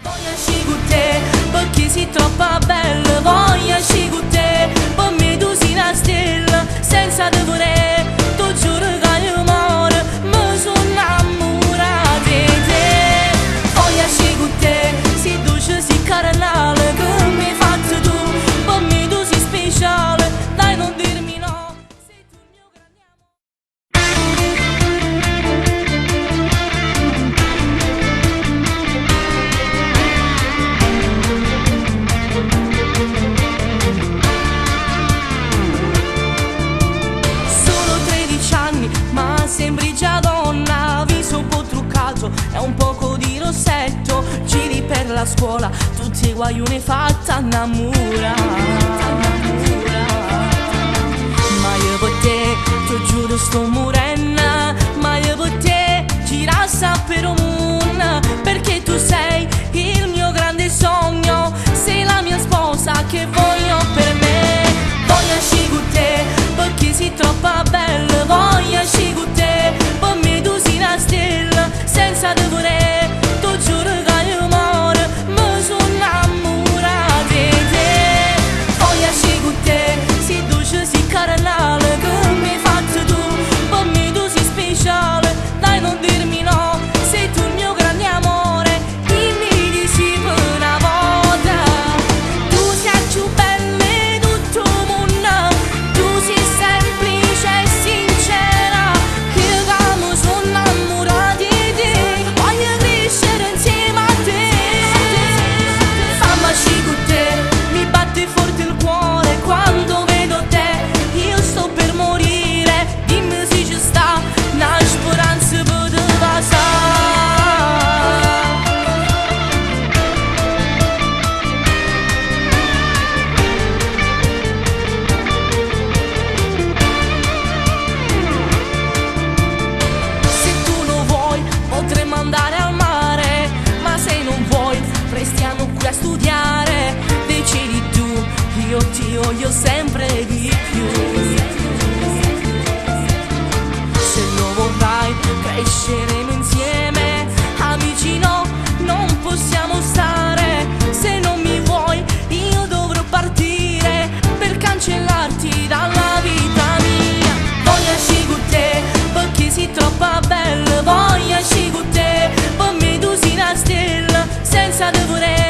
Voglio uscire con te, perché sei troppo bella. Voglio uscire con te, per me tu sei una stella. Senza te vorrei, tu giuro che io muore, mi sono innamorata di te. Voglio uscire con te, sei dolce, sei caramella, che mi hai fatto tu, per me tu sei speciale. Dai, non dirmi no, sei tu il mio grande amore. Sembri già donna, viso un po' truccato e un poco di rossetto. Giri per la scuola, tutti i guaioni fatta innamora. Ma io per te, ti giuro sto morendo. Ma io per te, gira sapere un mondo. Perché tu sei il mio grande sogno, sei la mia sposa che voglio per me. Voglio uscire con te, perché sei troppo bella. Voglio uscire con te, per me tu sei una stella. Senza te vorrei, tu giuro che io muore, mi sono innamorata di te. Voglio uscire con te, sei dolce, sei caramella, che mi hai fatto tu, per me tu sei speciale. Dai, non dirmi no, sei tu il mio grande amore, dimmi di sì per una volta. Tu sei più bella di tutto il mondo, tu sei semplice e sincera, che io mi sono innamorata di te. Voglio crescere insieme a te. Fammi uscire con te, mi batte forte il cuore quando vedo te. Io sto per morire, dimmi se ci sta una speranza per te passare. Se tu lo vuoi, potremmo andare al mare, ma se non vuoi, restiamo qui a studiare. Decidi tu, io ti voglio sempre di più. Se lo vorrai, cresceremo insieme. Amici no, non possiamo stare. Se non mi vuoi, io dovrò partire per cancellarti dalla vita mia. Voglio uscire con te, perché sei troppo bella. Voglio uscire con te, per me tu sei una stella. Senza te vorrei,